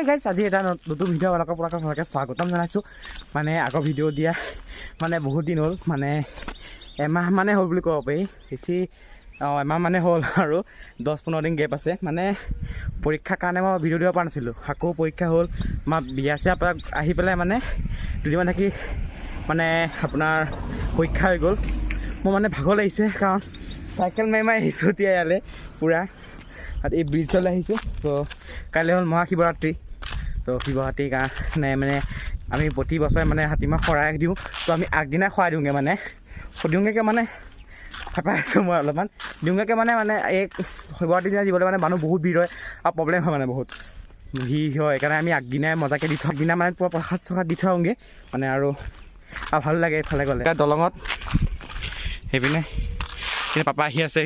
গাইছ আজি এটা নতুন ভিডিঅ' আপোনালোকৰ পৰা ভালকৈ স্বাগতম জনাইছোঁ মানে আগৰ ভিডিঅ' দিয়া মানে বহুত দিন হ'ল মানে এমাহ মানে হ'ল বুলি ক'ব পাৰি বেছি এমাহ মানে হ'ল আৰু 10-15 দিন গেপ আছে মানে পৰীক্ষাৰ কাৰণে মই ভিডিঅ' দিব পৰা নাছিলোঁ আকৌ পৰীক্ষা হ'ল মই বিয়া চিয়া আহি পেলাই মানে দুদিনমান থাকি মানে আপোনাৰ পৰীক্ষা হৈ গ'ল মোৰ মানে ভাগৰ লাগিছে কাৰণ চাইকেল মাৰি আহিছোঁ এতিয়া ইয়ালৈ পূৰা এই ব্ৰিজলৈ আহিছোঁ তো কাইলৈ হ'ল মহাশিৱৰাত্ৰি তো শিৱৰাত্ৰিৰ কাৰণে মানে আমি প্ৰতি বছৰে মানে হাতীমাহ শৰাই দিওঁ তো আমি আগদিনাই শৰাই দিওঁগৈ মানে দিওঁগৈকৈ মানে ফাপাই আছোঁ মই অলপমান দিওঁগৈকৈ মানে এই শিৱৰাত্ৰি দিনা দিবলৈ মানে মানুহ বহুত ভিৰ হয় আৰু প্ৰব্লেম হয় মানে বহুত ভিৰ হয় সেইকাৰণে আমি আগদিনাই মজাকৈ দি থওঁ আগদিনা মানে পূৰা প্ৰসাদ চসাদ দি থৈ আহোঁগৈ মানে আৰু ভালো লাগে এইফালে গ'লে দলঙত সেইপিনে পাপা আহি আছে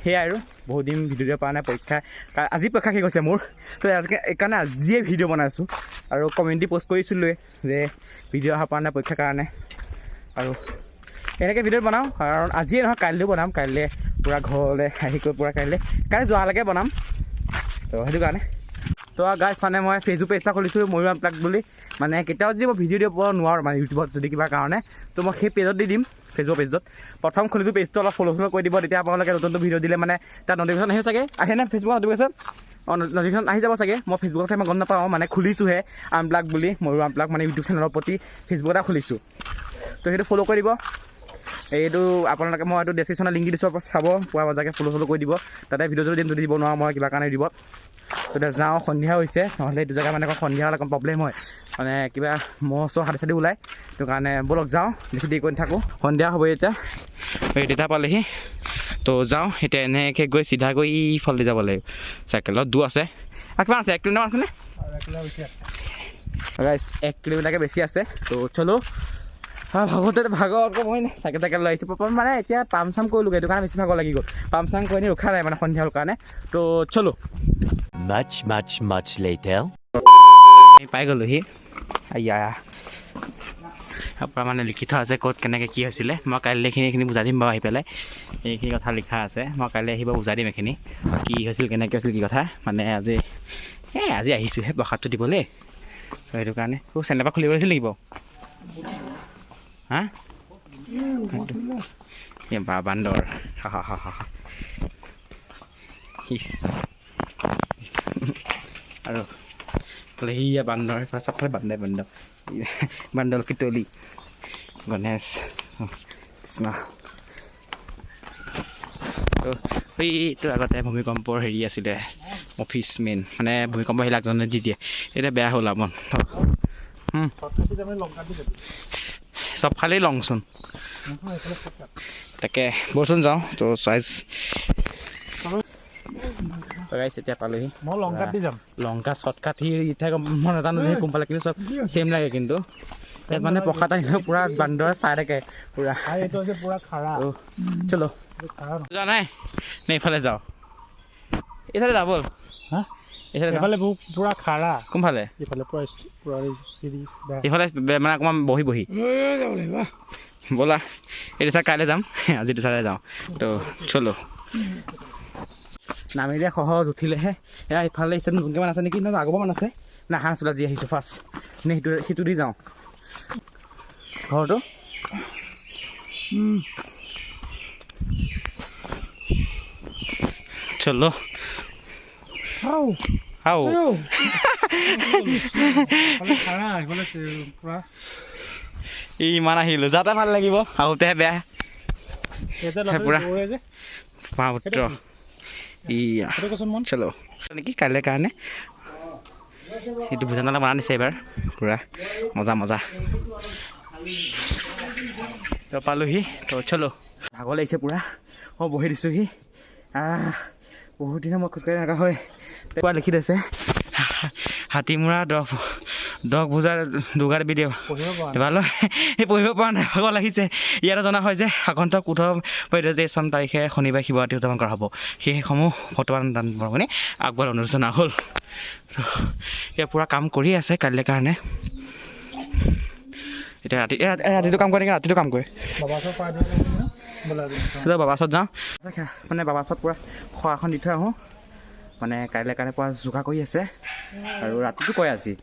সেয়াই আৰু বহুত দিন ভিডিঅ' দিব পৰা নাই পৰীক্ষা আজি পৰীক্ষা শেষ হৈছে মোৰ তো সেইকাৰণে আজিয়ে ভিডিঅ' বনাইছোঁ আৰু কমিউনিটি পষ্ট কৰিছিলোঁৱে যে ভিডিঅ' অহা পৰা নাই পৰীক্ষাৰ কাৰণে আৰু এনেকৈ ভিডিঅ' বনাওঁ কাৰণ আজিয়ে নহয় কাইলৈও বনাম কাইলৈ পূৰা ঘৰলৈ আহি কৰি পূৰা কাইলৈ যোৱালৈকে বনাম তো সেইটো কাৰণে তো গাইজ মানে মই ফেচবুক পেজ এটা খুলিছোঁ ময়ূৰ আনপ্লাগ বুলি মানে কেতিয়াও যদি মই ভিডিঅ' দিব নোৱাৰোঁ মানে ইউটিউবত যদি কিবা কাৰণে তো মই সেই পেজত দি দিম ফেচবুক পেজত প্ৰথম খুলিছোঁ পেজটো অলপ ফ'ল' কৰি দিব তেতিয়া আপোনালোকে নতুন ভিডিঅ' দিলে মানে তাত নটিফিকেশ্যন আহি চাগে আহে নে ফেচবুকত নটিফিকেশ্যন নটিফিকেশ্যন আহি যাব চাগে মই ফেচবুকত মই গম নাপাওঁ মানে খুলিছোঁহে আনপ্লাগ বুলি ময়ূৰ আনপ্লাগ মানে ইউটিউব চেনেলৰ প্ৰতি ফেচবুক এটা খুলিছোঁ তো সেইটো ফ'ল' কৰি দিব এইটো আপোনালোকে মই এইটো ডেছক্ৰিপশ্যনত লিংক দি দিছোঁ চাব পুৰা মজাকৈ ফ'ল' কৰি দিব তাতে ভিডিঅ' যদি দিব নোৱাৰোঁ মই কিবা কাৰণে দিব তেতিয়া যাওঁ সন্ধিয়া হৈছে নহ'লে এইটো জেগা মানে অকণ সন্ধিয়া হ'লে অকণ প্ৰব্লেম হয় মানে কিবা মহ চহ হাতী চাতি ওলায় সেইটো কাৰণে ব'লক যাওঁ বেছি দেৰি কৰি নাথাকোঁ সন্ধিয়া হ'ব এতিয়া এই দেউতা পালেহি তো যাওঁ এতিয়া এনেকৈ গৈ চিধা গৈ ইফালে যাব লাগিব চাইকেলত দূৰ আছে আৰু কিমান আছে 1 কিলোমিটাৰ আছেনে 1 কিলোমিটাৰকৈ বেছি আছে তো চলো ভাগতে ভাগৰ মই চাইকেল লৈ আহিছোঁ প্ৰথম মানে এতিয়া পাম চাম কৰিলোগৈ সেইটো কাৰণে বেছি ভাগৰ লাগি গ'ল পাম চাম কৰি ৰখা নাই মানে সন্ধিয়া হ'ল কাৰণে তো চলো much later পাই গ'লোহি আয়া আপোনাৰ মানে লিখি থোৱা আছে ক'ত কেনেকৈ কি হৈছিলে মই কাইলৈ এইখিনি বুজাই দিম বাৰু আহি পেলাই এইখিনি কথা লিখা আছে মই কাইলৈ আহিব বুজাই দিম এইখিনি কি হৈছিল কেনেকৈ হৈছিল কি কথা মানে আজি আহিছোঁহে প্ৰসাদটো দিবলৈ সেইটো কাৰণে চেনেল পৰা খুলিব লাগিছিল নেকি বাৰু হা বা বান্দৰ আৰু সেয়া বান্দৰ চবফালে বান্দৰ কিতলি গণেশ কৃষ্ণ তো এইটো আগতে ভূমিকম্পৰ হেৰি আছিলে অফিচ মেইন মানে ভূমিকম্প আহিলে আগজনে দি দিয়ে এতিয়া বেয়া হ'ল আমন চবফালেই লংচোন তাকে বৰচোন যাওঁ তো চাইজ এতিয়া পালোহি মই লংকাত দি যাম লংকা শ্বৰ্টকাট ইঠাই মই নাজানো সেই কোনফালে কিন্তু চব ছেম লাগে কিন্তু ইয়াত মানে প্ৰসাদ আহিলে পূৰা বান্দৰে চাই থাকে পূৰা চলো যোৱা নাই নে এইফালে যাওঁ এইফালে যাব হা এইফালে পূৰা খাৰা কোনফালে এইফালে এইফালে মানে অকণমান বহি ব'লা এইটো চাই কাইলৈ যাম আজিটো চাই যাওঁ তো চলো নামিলে সহজ উঠিলেহে এয়া ইফালে ইচ্ছা নতুনকৈ আছে নেকি নহয় আগৰমান আছে নাহা আছিলোঁ আজি আহিছোঁ ফাৰ্ষ্ট নে সেইটো দি যাওঁ ঘৰটো চলো ইমান আহিলোঁ যাতে ভাল লাগিব আহোঁতেহে বেয়া পুত্ৰ চলো নেকি কাইলৈ কাৰণে সেইটো বুজা নালা বনাই দিছে এইবাৰ পূৰা মজা তো পালোহি তো চলো ভাগৰ লাগিছে পূৰা মই বহি দিছোঁহি বহুত দিনৰ মই খোজকাঢ়ি থকা হয় পূৰা লিখি দিছে হাতীমূৰা 10 বজাৰ দুগাৰ বিডিঅ' ভাল সেই পঢ়িব পৰা নাই ভাগৰ লাগিছে ইয়াতে জনা হয় যে আগন্তুক 18 তাৰিখে শনিবাৰে শিৱৰাত্ৰি উদযাপন কৰা হ'ব সেইসমূহ বৰ্তমান মানে আগবঢ়াই অনুযোজনা হ'ল এয়া পূৰা কাম কৰি আছে কাইলৈ কাৰণে এতিয়া ৰাতিটো কাম কৰে নেকি ৰাতিটো কাম কৰে বাবা ওচৰত যাওঁ মানে বাবা ওচৰত পূৰা শৰাখন দি থৈ আহোঁ মানে কাইলৈ কাৰণে পুৰা যোগাৰ কৰি আছে আৰু ৰাতিটো কয় আজি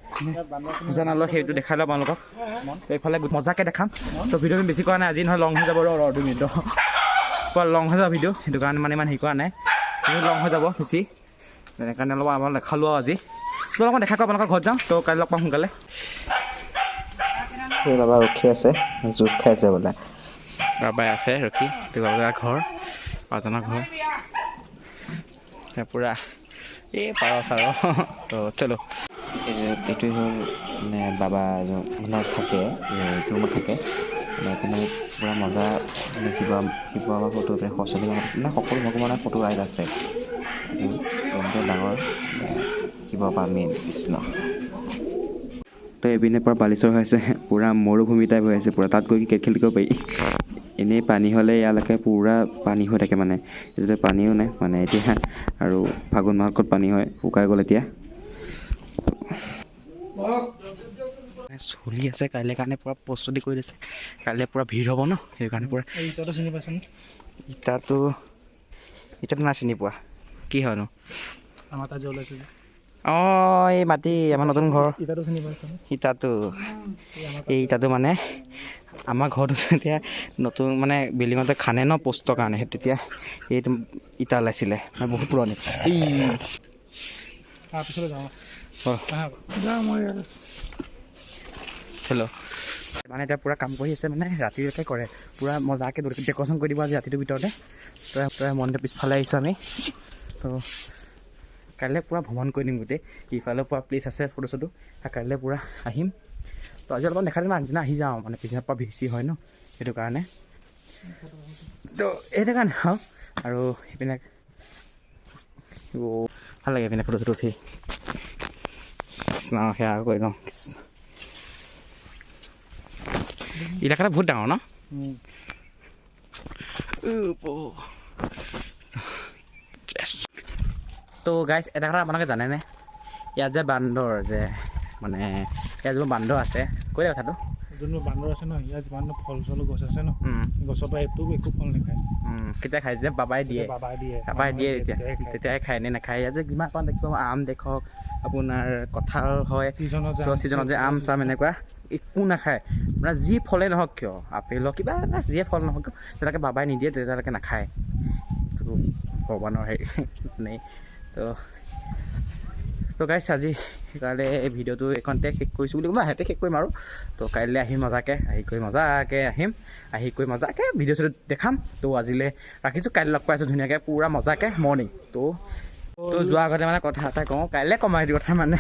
জানালোঁ সেইটো দেখাই লওঁ আপোনালোকক এইফালে মজাকৈ দেখাম তো ভিডিঅ' বেছি কৰা নাই আজি নহয় লং হৈ যাব ৰ 2 মিনিট পুৰা লং হৈ যাব ভিডিঅ' সেইটো কাৰণে মানে ইমান হেৰি কৰা নাই লং হৈ যাব বেছি সেইকাৰণে অলপ আমাৰ দেখালোঁ আৰু আজি তোমালোকক দেখা কৰোঁ আপোনালোকৰ ঘৰত যাম তো কাইলৈ লগ পাম সোনকালে এই বাবা ৰখি আছে জুচ খাই আছে বোলে বাবাই আছে ৰখি তো বাবাৰ ঘৰ পাঁচজনৰ ঘৰ পূৰা এই পাৰ চাৰ তো চলো এইটোৱে হ'ল মানে বাবা মানে থাকে এইটো ৰুমত থাকে মানে এইপিনে পূৰা মজা মানে শিৱ বাবা ফটো সৰস্বতী মানে সকলো ভগৱানৰ ফটো আইত আছে ৰুমটো ডাঙৰ শিৱ বাবা মেইন কৃষ্ণ তো এইপিনে পূৰা বালিচৰ হৈ আছে পূৰা মৰুভূমি টাইপ হৈ আছে পূৰা তাত গৈ ক্ৰিকেট খেলিব পাৰি এনেই পানী হ'লে ইয়ালৈকে পূৰা পানী হৈ থাকে মানে এতিয়া পানীও নাই মানে এতিয়া আৰু ফাগুন মাহত ক'ত পানী হয় শুকাই গ'ল এতিয়া চলি আছে কাইলৈ কাৰণে পূৰা প্ৰস্তুতি কৰি দিছে কাইলৈ পূৰা ভিৰ হ'ব ন সেইটো কাৰণে পূৰা ইটাটো চিনি পাইছোঁ ইটাটো নাই চিনি পোৱা কি হয়নো আমাৰ তাত ওলাইছে অঁ এই মাটি আমাৰ নতুন ঘৰ ইটাটো চিনি পাইছোঁ এই ইটাটো মানে আমাৰ ঘৰটো এতিয়া নতুন মানে বিল্ডিঙতে খানে ন পোষ্টৰ কাৰণে সেইটো তেতিয়া এইটো ইটা ওলাইছিলে মানে বহুত পুৰণি তাৰপিছলৈ যাওঁ হেল্ল' মানে এতিয়া পূৰা কাম কৰি আছে মানে ৰাতিলৈকে কৰে পূৰা মজাকৈ ডেক'ৰেশ্যন কৰি দিব আজি ৰাতিটোৰ ভিতৰতে তই মন্দিৰৰ পিছফালে আহিছোঁ আমি তো কাইলৈ পূৰা ভ্ৰমণ কৰি দিম গোটেই ইফালে পূৰা প্লেচ আছে ফটো চটো কাইলৈ পূৰা আহিম তো আজি অলপমান দেখাই দিম আগদিনা আহি যাওঁ মানে পিছদিনাৰ পৰা বেছি হয় ন সেইটো কাৰণে তো সেইটো কাৰণে আৰু সেইপিনে ভাল লাগে এইপিনে ফটো চটো উঠি কৃষ্ণ সেয়া কৰি লওঁ কৃষ্ণ এলেকাটা বহুত ডাঙৰ ন তো গাইজ এটা কথা আপোনালোকে জানেনে ইয়াত যে বান্দৰ যে মানে ইয়াত যোনবোৰ বান্দৰ আছে কৈ দিয়া কথাটো যোনবোৰ বান্দৰ আছে ন ইয়াত যিমান ফল চল গছ আছে ন গছৰ পৰা একো ফল নাখায় কেতিয়া খাই যে বাবাই দিয়ে তেতিয়াই খায় নে নাখায় ইয়াত যে যিমান পান দেখিব আম দেখক আপোনাৰ কঁঠাল হয় ছিজনত যে আম চাম এনেকুৱা একো নাখায় মানে যি ফলেই নহওক কিয় আপেলৰ কিবা এটা যিয়ে ফল নহওক কিয় তেতিয়ালৈকে বাবাই নিদিয়ে তেতিয়ালৈকে নাখায় এইটো ভগৱানৰ হেৰি নেই তো গাইছ আজি সেইকাৰণে এই ভিডিঅ'টো এইখনতে শেষ কৰিছোঁ বুলি মই সিহঁতে শেষ কৰিম আৰু তো কাইলৈ আহিম মজাকৈ আহি কৰি মজাকৈ ভিডিঅ' চিডিঅ' দেখাম তো আজিলৈ ৰাখিছোঁ কাইলৈ লগ পাইছোঁ ধুনীয়াকৈ পূৰা মজাকৈ মৰ্ণিং তো যোৱাৰ আগতে মানে কথা এটা কওঁ কাইলৈ কমাই সেইটো কথা মানে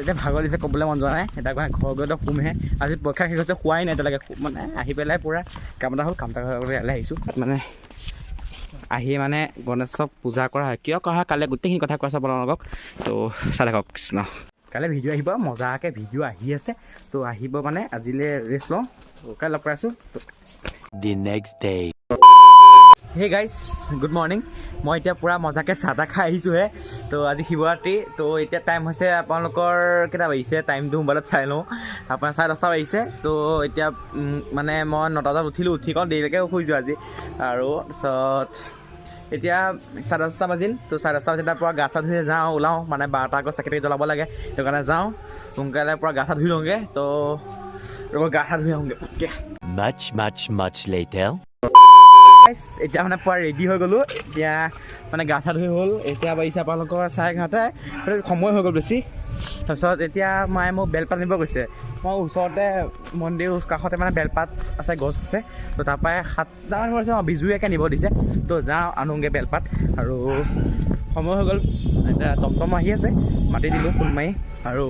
এতিয়া ভাগৰ দিছে ক'বলৈ মন যোৱা নাই এটা কথা ঘৰ গৈ শুমহে আজি পৰীক্ষা শেষ হৈছে খোৱাই নাই এতিয়ালৈকে মানে আহি পেলাই পূৰা কাম এটা হ'ল কাম এটা ইয়ালৈ আহিছোঁ মানে আহি মানে গণেশক পূজা কৰা হয় কিয় কৰা হয় কাইলৈ গোটেইখিনি কথা কৈছোঁ আপোনালোকক তো চাই থাকক কৃষ্ণ কাইলৈ ভিডিঅ' আহিব মজাকৈ ভিডিঅ' আহি আছে তো আহিব মানে আজিলৈ ৰেষ্ট লওঁ কাইলৈ লগ পাইছোঁ The next day. Hey guys good morning মই এতিয়া পূৰা মজাকৈ চাহ তাহ খাই আহিছোঁহে তো আজি শিৱৰাত্ৰি তো এতিয়া টাইম হৈছে আপোনালোকৰ কেইটা বাজিছে টাইমটো মোবাইলত চাই লওঁ আপোনাৰ 10:30 বাজিছে তো এতিয়া মানে মই 9টা বজাত উঠিলোঁ উঠি কওঁ দেৰিলৈকে শুইছোঁ আজি আৰু তাৰপিছত এতিয়া 10:30 বাজিল তো 10:30 বাজিৰ পৰা গা চা ধুই যাওঁ ওলাওঁ মানে 12টা আগত চাকি তাকি জ্বলাব লাগে সেইটো কাৰণে যাওঁ সোনকালে পৰা গা চা ধুই লওঁগৈ তো গা চা ধুই আহোঁগৈ Much later. এতিয়া মানে পুৰা ৰেডি হৈ গ'লোঁ এতিয়া মানে গা চা ধুই হ'ল এতিয়া বাজিছে আপোনালোকৰ 11:30 সময় হৈ গ'ল বেছি তাৰপিছত এতিয়া মায়ে মোক বেলপাত নিব গৈছে মই ওচৰতে মন্দিৰ কাষতে মানে বেলপাত আছে গছ আছে তো তাৰপৰাই 7টামান গৈছে বিজুৰীয়াকৈ নিব দিছে তো যাওঁ আনোগৈ বেলপাত আৰু সময় হৈ গ'ল এতিয়া টমটম আহি আছে মাতি দিলোঁ ফোন মাৰি আৰু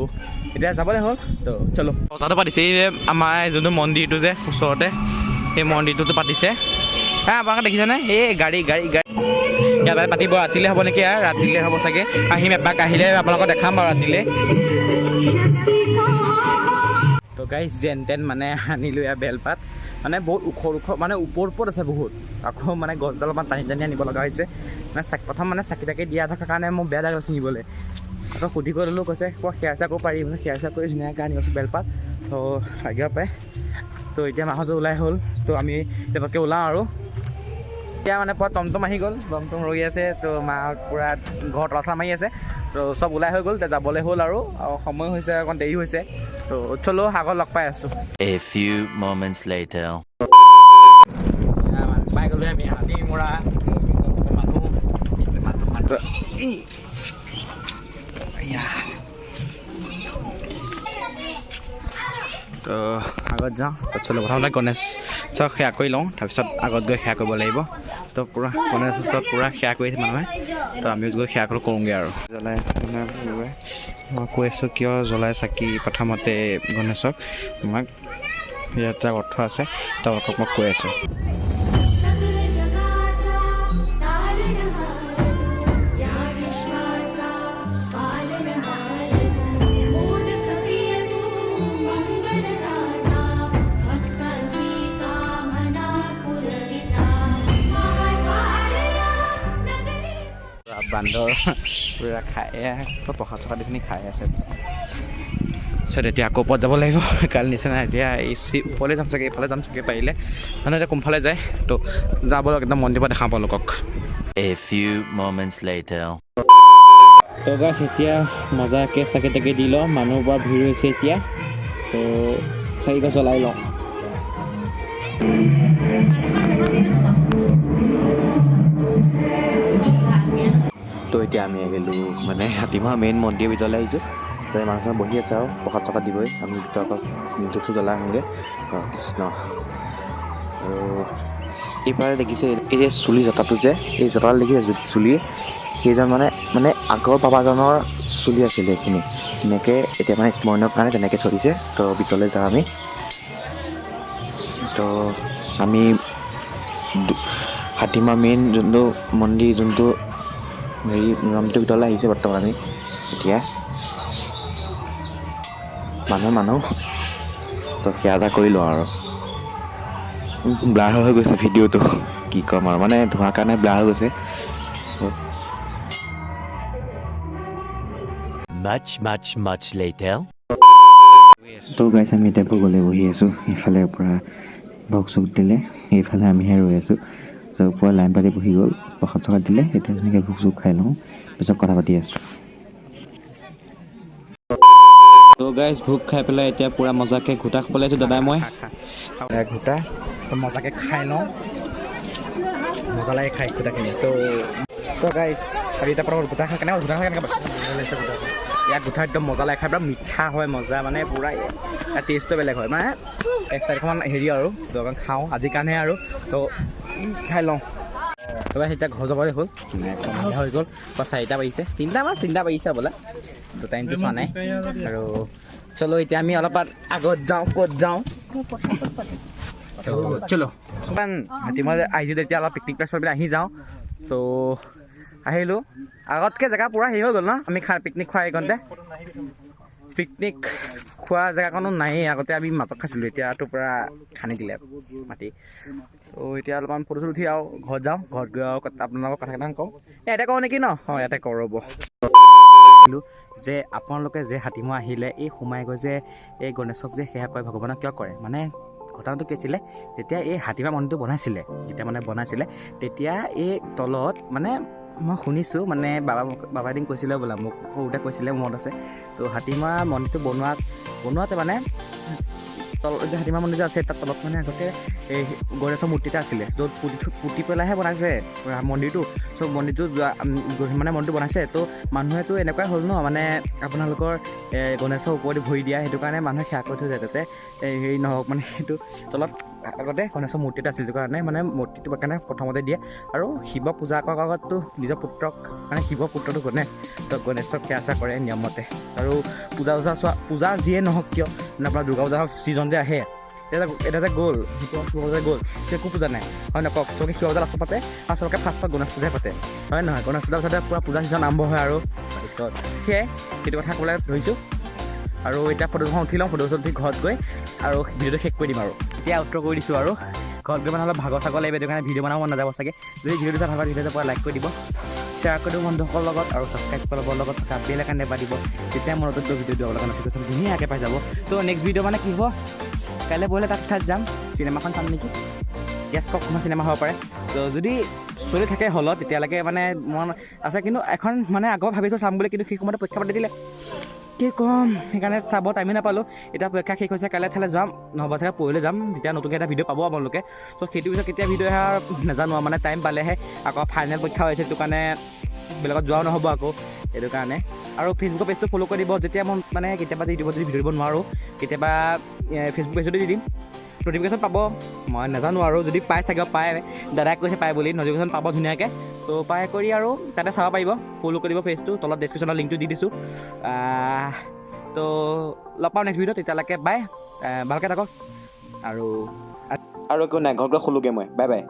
এতিয়া যাবলৈ হ'ল তো চলো কথাটো পাতিছে এই আমাৰ যোনটো মন্দিৰটো যে ওচৰতে সেই মন্দিৰটোতো পাতিছে আপোনালোকে দেখিছেনে এই গাড়ী ইয়াত পাতিব ৰাতিলৈ হ'ব নেকি আৰু ৰাতিলৈ হ'ব চাগে আহিম এপাক আহিলে আপোনালোকক দেখাম বাৰু ৰাতিলৈ তো গাইজ যেন তেন মানে আনিলোঁ ইয়াৰ বেলপাত মানে বহুত ওখ মানে ওপৰত আছে বহুত আকৌ মানে গছডাল অলপমান টানি আনিব লগা হৈছে মানে প্ৰথম মানে চাকি তাকি দিয়া থকাৰ কাৰণে মোক বেয়া লাগিল ছিঙিবলৈ আকৌ সুধি কৰি ল'লোঁ কৈছে সেয়া চেয়া কৰিব পাৰি মানে সেয়া চেয়া কৰি ধুনীয়াকৈ আনি গৈছোঁ বেলপাত তো লাগিব পায় তো এতিয়া মাহতো ওলাই হ'ল তো আমি এপাকে ওলাওঁ আৰু এতিয়া মানে পুৰা টমটম আহি গ'ল, টমটম ৰৈ আছে। তো মা পূৰা ঘৰত তলা মাৰি আছে। তো চব ওলাই হৈ গ'ল, এতিয়া যাবলৈ হ'ল আৰু সময় হৈছে, অকণ দেৰি হৈছে। তো চলো আগত লগ পাই আছোঁ। A few moments later. পাই গ'লো আমি হাতী মৰা মানুহ। তো আগত যাওঁ, চলো প্ৰথমতে গণেশক সেৱা কৰি লওঁ, তাৰপিছত আগত গৈ সেৱা কৰিব লাগিব। তো পূৰা গণেশ ওচৰত পূৰা সেৱা কৰি মানুহে, তো আমিও গৈ সেৱা কৰোঁগৈ আৰু জ্বলাই মই কৈ আছোঁ কিয় জ্বলাই চাকি প্ৰথমতে গণেশক। আমাক ইয়াত এটা অৰ্থ আছে, তেওঁলোকক মই কৈ আছোঁ। বান্দৰ পূৰা খাই প্ৰসাদ চসাদ এইখিনি খাই আছে। তাৰপিছত এতিয়া আকৌ ওপৰত যাব লাগিব কালি নিচিনা। এতিয়া এই ওপৰলৈ যাম চাগে, এইফালে যাম চাগে পাৰিলে, মানে এতিয়া কোনফালে যায়। তো যাব লওক, একদম মন্দিৰৰ পৰা দেখা পাওঁ লোকক। A few moments later. তো গাইছ এতিয়া মজাকৈ চাকি তাকি দি লওঁ, মানুহ পৰা ভিৰ হৈছে এতিয়া। তো চাকিখন জ্বলাই লওঁ। তো এতিয়া আমি আহিলোঁ মানে হাতীমৰা মেইন মন্দিৰৰ ভিতৰলৈ আহিছোঁ। তো মানুহ বহি আছে আৰু প্ৰসাদ চসাদ দিবই, আমি ভিতৰত ধূপ চুপ জ্বলাই আহোঁগৈ। কৃষ্ণ। আৰু এইফালে দেখিছে এই যে চুলি জঁটাটো যে, এই জঁটাটো দেখিছে চুলিৰ সেইজন মানে আগৰ বাবাজনৰ চুলি আছিলে এইখিনি, এনেকৈ এতিয়া মানে স্মৰণৰ কাৰণে তেনেকৈ থৈ দিছে। তো ভিতৰলৈ যাওঁ আমি। তো আমি হাতীমৰা মেইন যোনটো মন্দিৰ, যোনটো হেৰি নামটোৰ ভিতৰলৈ আহিছে বৰ্তমান আমি। এতিয়া মানুহ তো সেয়া এটা কৰি লওঁ আৰু ব্লাৰ হৈ গৈছে ভিডিঅ'টো, কি ক'ম আৰু মানে ধোঁৱাৰ কাৰণে ব্লাৰ হৈ গৈছে। Much later. তো গাইছ আমি এতিয়া ভোগলৈ বহি আছোঁ। ইফালে পৰা ভোগ চোগ দিলে, এইফালে আমিহে ৰৈ আছোঁ। তো ওপৰত লাইন পাতি বহি গ'ল, প্ৰসাদ চসাদ দিলে। এতিয়া তেনেকৈ ভোগ চোগ খাই লওঁ, পিছত কথা পাতি আছোঁ। তো গাইছ ভোগ খাই পেলাই এতিয়া পূৰা মজাকৈ ঘোটা খাবলৈ আহিছোঁ দাদাই মই। ঘোটা মজাকৈ খাই লওঁ, মজা লাগে খাই ঘোটাখিনি। তো গাইছ আৰু এতিয়া পৰা ঘোটা খাই কেনেকৈ ইয়াত ঘোটা একদম মজা লাগে খাই, পূৰা মিঠা হয়, মজা মানে পূৰা ইয়াৰ টেষ্টটো বেলেগ হয়। মানে এক চাৰিখন হেৰি আৰু দোকান খাওঁ আজিৰ কাৰণে আৰু। তো খাই লওঁ। তো এতিয়া ঘৰ যাবলৈ হ'ল, হৈ গ'ল বা 4টা বাজিছে, 3টা বাজিছে বোলে। তো টাইমটো চোৱা নাই আৰু। চলো এতিয়া আমি অলপ আগত যাওঁ, ক'ত যাওঁ তো চলো। হাতীমৰা আহিছোঁ যেতিয়া অলপ পিকনিক প্লেচ কৰি পেলাই আহি যাওঁ। তো আহিলোঁ, আগতকৈ জেগা পূৰা হেৰি হৈ গ'ল ন। আমি পিকনিক খোৱা এইকণতে, পিকনিক খোৱা জেগাকণো নায়েই। আগতে আমি মাছত খাইছিলোঁ, এতিয়াতো পূৰা খান্দি দিলে মাটি। তো এতিয়া অলপমান ফটো চটো উঠি আৰু ঘৰত যাওঁ। ঘৰত গৈ আৰু আপোনালোকক কথা কেইটামান কওঁ। ইয়াতে কওঁ নেকি ন? ইয়াতে কওঁ ৰ'ব। যে আপোনালোকে যে হাতীমৰা আহিলে এই সোমাই গৈ যে এই গণেশক যে সেৱা কৰে, ভগৱানক কিয় কৰে? মানে ঘটনাটো কি আছিলে, যেতিয়া এই হাতীমৰা মন্দিৰটো বনাইছিলে, তেতিয়া এই তলত মানে মই শুনিছোঁ, মানে বাবা এদিন কৈছিলে বোলা, মোক সৰুতে কৈছিলে, মনত আছে। তো হাতীমৰা মন্দিৰটো বনোৱাতে মানে যে হাতীমৰা মন্দিৰ যে আছে, তাৰ তলত মানে আগতে এই গণেশৰ মূৰ্তি এটা আছিলে, য'ত পুতি পেলাইহে বনাইছে মন্দিৰটো। চ' মন্দিৰটো মানে মন্দিৰটো বনাইছে। তো মানুহেতো এনেকুৱাই হ'ল ন, মানে আপোনালোকৰ গণেশৰ ওপৰতে ভৰি দিয়া, সেইটো কাৰণে মানুহে সেৱা কৰি থৈ যায়, যাতে হেৰি নহওক। মানে সেইটো তলত আগতে গণেশৰ মূৰ্তি এটা আছিল, সেইটো কাৰণে মানে মূৰ্তিটো কাৰণে প্ৰথমতে দিয়ে। আৰু শিৱ পূজা কৰাৰ আগততো নিজৰ পুত্ৰক, মানে শিৱ পুত্ৰটো গণেশ, তো গণেশক সেৱা কৰে নিয়মমতে। আৰু পূজা যিয়ে নহওক কিয়, মানে আপোনাৰ দুৰ্গা পূজা হওক, ছিজন যে আহে, এটা যে গ'ল, একো পূজা নাই হয় নহয় কওক? চবকে শিৱ পূজা লাষ্টত পাতে, আৰু চবকে ফাৰ্ষ্টত গণেশ পূজাই পাতে হয় নহয়? গণেশ পূজাৰ পাছতে পূৰা পূজা ছিজন আৰম্ভ হয়। আৰু তাৰপিছত সেয়াই সেইটো কথা ক'বলৈ ধৰিছোঁ। আৰু এতিয়া ফটোখন উঠি লওঁ, ফটো উঠি ঘৰত গৈ আৰু ভিডিঅ'টো শেষ কৰি দিম। আৰু এতিয়া উত্তৰ কৰি দিছোঁ, আৰু ঘৰত গৈ মানে অলপ ভাগৰ চাগৰ লাগিব, সেইটো কাৰণে ভিডিঅ' বনাব মন নাযাব চাগে। যদি ভিডিঅ'টো চাই ভাল পায়, ভিডিঅ'টো পৰা লাইক কৰি দিব, শ্বেয়াৰ কৰি দিব বন্ধুসকলৰ লগত, আৰু ছাবস্ক্ৰাইব কৰিবৰ লগত থকা বেল আইকন নেবা দিব, তেতিয়া মোৰ নতুন ভিডিঅ' দিবলৈ কাৰণে ন'টিফিকেশ্যন ধুনীয়াকৈ পাই যাব। তো নেক্সট ভিডিঅ' মানে কি হ'ব, কাইলৈ পৰহিলৈ তাত যাম, চিনেমাখন চাম নেকি। গেছকক কোনো চিনেমা হ'ব পাৰে তো যদি চলি থাকে হলত তেতিয়ালৈকে মানে মন আছে কিন্তু এখন মানে আগৰ ভাবিছোঁ চাম বুলি কিন্তু সেই সময়তে পৰীক্ষা পাতি দিলে কি ক'ম সেইকাৰণে চাব টাইমেই নাপালোঁ এতিয়া পৰীক্ষা শেষ হৈছে কাইলৈ ঠাইলৈ যাম নহ'ব চাগে পৰহিলৈ যাম তেতিয়া নতুনকৈ এটা ভিডিঅ' পাব আপোনালোকে ত' সেইটো পিছত কেতিয়া ভিডিঅ' আহে নাজানো মানে টাইম পালেহে আকৌ ফাইনেল পৰীক্ষা হৈছে সেইটো কাৰণে বেলেগত যোৱাও নহ'ব আকৌ সেইটো কাৰণে আৰু ফেচবুকৰ পেজটো ফ'ল' কৰি দিব যেতিয়া মই মানে কেতিয়াবা ইউটিউবত যদি ভিডিঅ' দিব নোৱাৰোঁ কেতিয়াবা ফেচবুক পেজতো দি দিম নটিফিকেশ্যন পাব মই নাজানো আৰু যদি পাই চাগে পায় দাদাই কৈছে পায় বুলি নটিফিকেশ্যন পাব ধুনীয়াকৈ তো পাই কৰি আৰু তাতে চাব পাৰিব ফ'ল' কৰি দিব পেজটো তলত ডেছক্ৰিপশ্যনৰ লিংকটো দি দিছোঁ তো লগ পাওঁ নেক্সট ভিডিঅ' তেতিয়ালৈকে বাই ভালকৈ থাকক আৰু একো নাই ঘৰটো খোলোগৈ মই বাই বাই